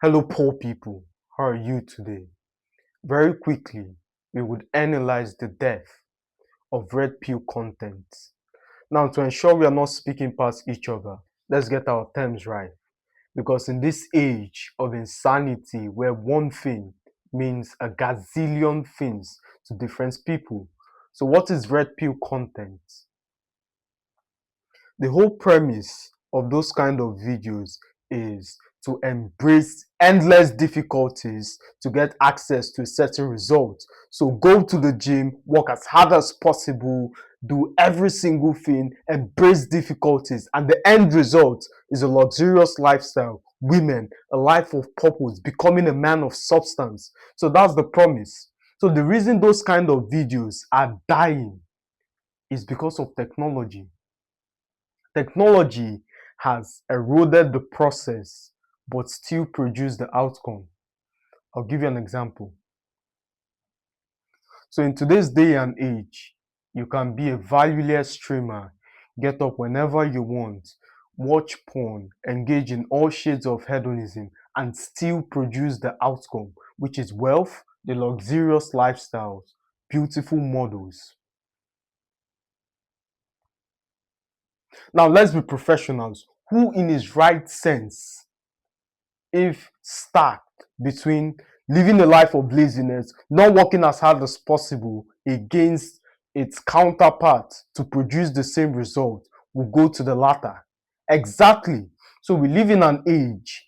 Hello, poor people. How are you today? Very quickly, we would analyze the depth of red pill content. Now, to ensure we are not speaking past each other, let's get our terms right. Because in this age of insanity, where one thing means a gazillion things to different people, so what is red pill content? The whole premise of those kind of videos is to embrace endless difficulties to get access to a certain result. So go to the gym, work as hard as possible, do every single thing, embrace difficulties, and the end result is a luxurious lifestyle, women, a life of purpose, becoming a man of substance. So that's the promise. So the reason those kind of videos are dying is because of technology. Technology has eroded the process but still produced the outcome. I'll give you an example. So in today's day and age, you can be a valueless streamer, get up whenever you want, watch porn, engage in all shades of hedonism, and still produce the outcome, which is wealth, the luxurious lifestyles, beautiful models. Now let's be professionals. Who in his right sense, if stacked between living a life of laziness, not working as hard as possible against its counterpart to produce the same result, will go to the latter? Exactly. So we live in an age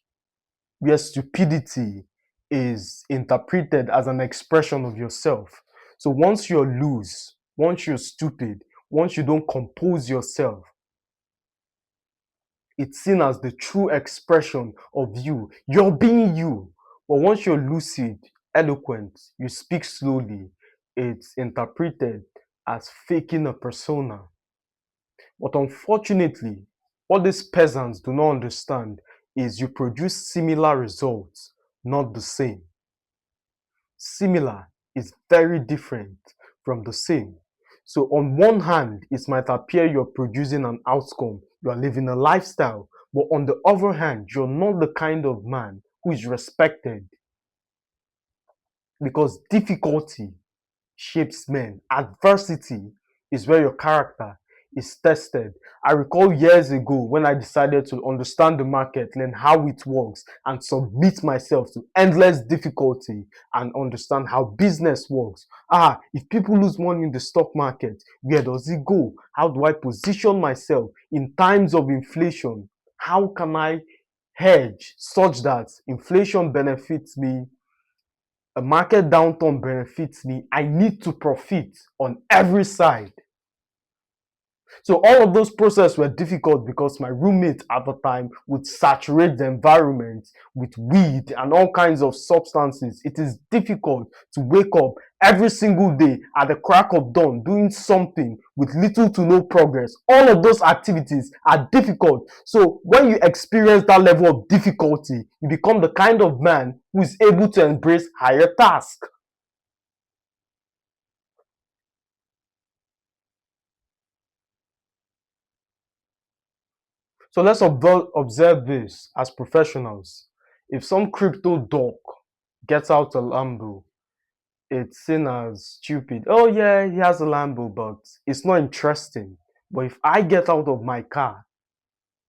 where stupidity is interpreted as an expression of yourself. So once you're loose, once you're stupid, once you don't compose yourself, it's seen as the true expression of you. You're being you. But once you're lucid, eloquent, you speak slowly, it's interpreted as faking a persona. But unfortunately, what these peasants do not understand is you produce similar results, not the same. Similar is very different from the same. So on one hand, it might appear you're producing an outcome, you are living a lifestyle, but on the other hand, you're not the kind of man who is respected, because difficulty shapes men. Adversity is where your character is tested. I recall years ago when I decided to understand the market, learn how it works, and submit myself to endless difficulty and understand how business works. If people lose money in the stock market, where does it go? How do I position myself in times of inflation? How can I hedge such that inflation benefits me, a market downturn benefits me? I need to profit on every side. So all of those processes were difficult because my roommate at the time would saturate the environment with weed and all kinds of substances. It is difficult to wake up every single day at the crack of dawn doing something with little to no progress. All of those activities are difficult. So when you experience that level of difficulty, you become the kind of man who is able to embrace higher tasks. So let's observe this as professionals. If some crypto doc gets out a Lambo, it's seen as stupid. Oh yeah, he has a Lambo, but it's not interesting. But if I get out of my car,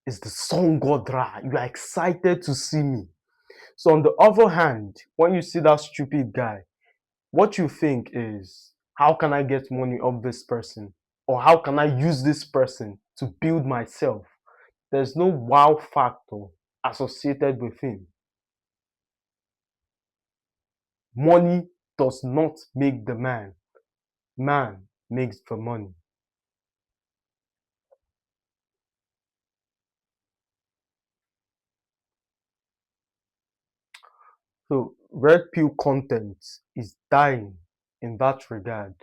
it's the sun god Ra. You are excited to see me. So on the other hand, when you see that stupid guy, what you think is, how can I get money off this person? Or how can I use this person to build myself? There's no wow factor associated with him. Money does not make the man, man makes the money. So red pill content is dying in that regard.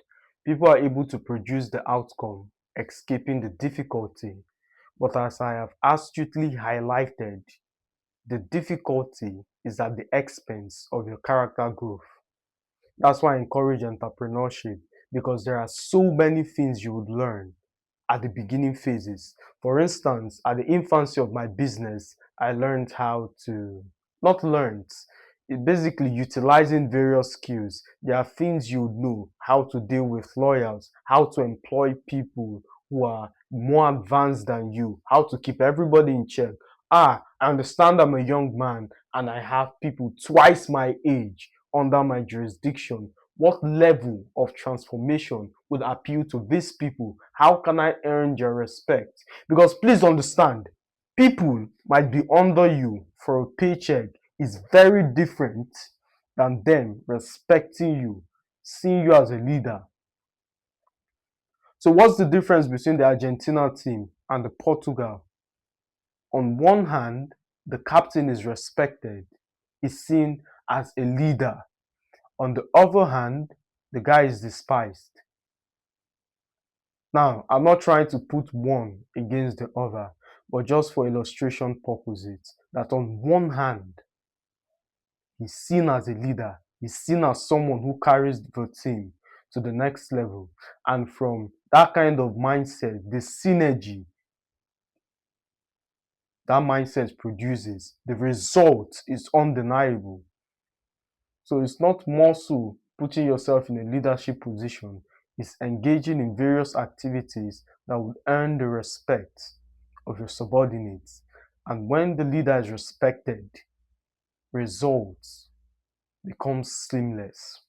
People are able to produce the outcome, escaping the difficulty. But as I have astutely highlighted, the difficulty is at the expense of your character growth. That's why I encourage entrepreneurship, because there are so many things you would learn at the beginning phases. For instance, at the infancy of my business, I learned how to not learned. It basically utilizing various skills. There are things you would know: how to deal with lawyers, how to employ people who are more advanced than you, how to keep everybody in check. I understand I'm a young man and I have people twice my age under my jurisdiction. What level of transformation would appeal to these people? How can I earn their respect? Because please understand, people might be under you for a paycheck is very different than them respecting you, seeing you as a leader. So, what's the difference between the Argentina team and the Portugal? On one hand, the captain is respected, is seen as a leader. On the other hand, the guy is despised. Now, I'm not trying to put one against the other, but just for illustration purposes, that on one hand, he's seen as a leader, he's seen as someone who carries the team to the next level. And from that kind of mindset, the synergy that mindset produces, the result is undeniable. So it's not more so putting yourself in a leadership position, it's engaging in various activities that would earn the respect of your subordinates. And when the leader is respected, results become seamless.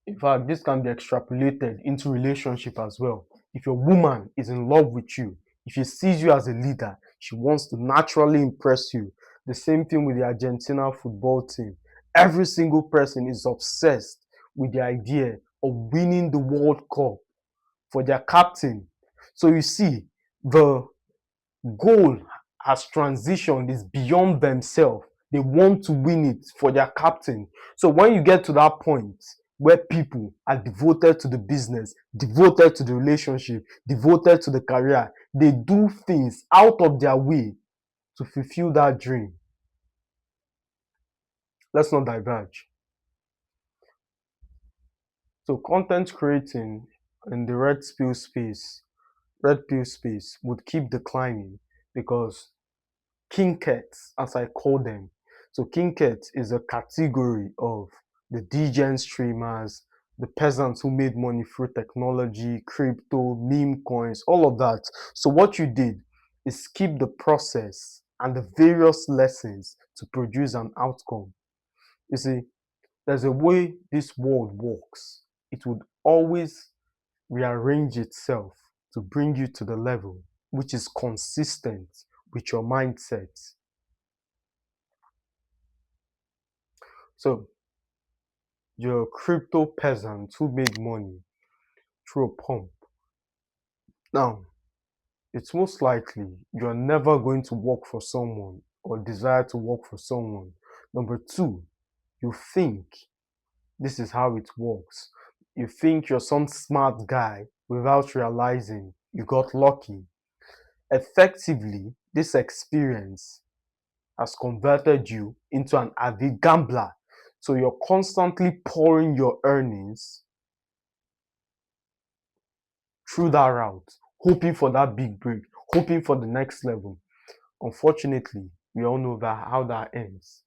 In fact, this can be extrapolated into relationship as well. If your woman is in love with you, if she sees you as a leader, she wants to naturally impress you. The same thing with the Argentina football team. Every single person is obsessed with the idea of winning the World Cup for their captain. So you see, the goal has transitioned, is beyond themselves. They want to win it for their captain. So when you get to that point where people are devoted to the business, devoted to the relationship, devoted to the career, they do things out of their way to fulfill that dream. Let's not diverge. So content creating in the red pill space would keep declining because kinkets, as I call them. So kinkets is a category of the degen streamers, the peasants who made money through technology, crypto, meme coins, all of that. So what you did is skip the process and the various lessons to produce an outcome. You see, there's a way this world works. It would always rearrange itself to bring you to the level which is consistent with your mindset. So you're a crypto peasant who made money through a pump. Now, it's most likely you're never going to work for someone or desire to work for someone. Number two, you think this is how it works. You think you're some smart guy without realizing you got lucky. Effectively, this experience has converted you into an avid gambler. So you're constantly pouring your earnings through that route, hoping for that big break, hoping for the next level. Unfortunately, we all know that how that ends.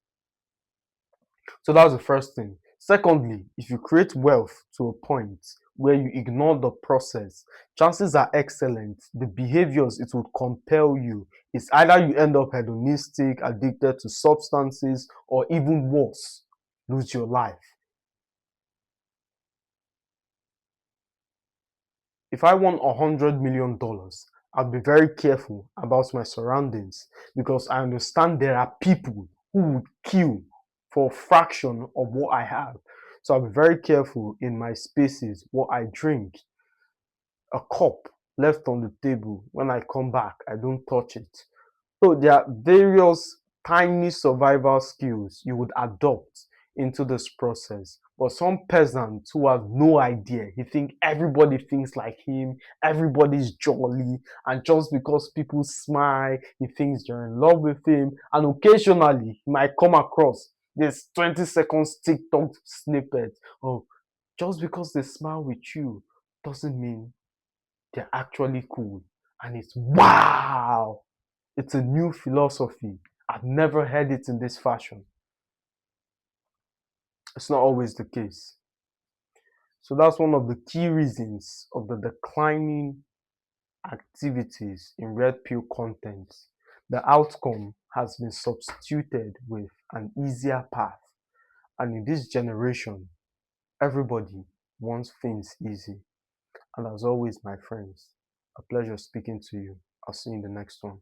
So that's the first thing. Secondly, if you create wealth to a point where you ignore the process, chances are excellent the behaviors it would compel you is either you end up hedonistic, addicted to substances, or even worse, lose your life. If I won $100 million, I'd be very careful about my surroundings because I understand there are people who would kill for a fraction of what I have. So I'll be very careful in my spaces, what I drink. A cup left on the table, when I come back, I don't touch it. So there are various tiny survival skills you would adopt into this process. But some peasants who have no idea, he think everybody thinks like him, everybody's jolly, and just because people smile, he thinks they're in love with him. And occasionally, he might come across this 20 seconds TikTok snippet of just because they smile with you doesn't mean they're actually cool. And it's wow. It's a new philosophy. I've never heard it in this fashion. It's not always the case. So that's one of the key reasons of the declining activities in red pill content. The outcome has been substituted with an easier path. And in this generation, everybody wants things easy. And as always, my friends, a pleasure speaking to you. I'll see you in the next one.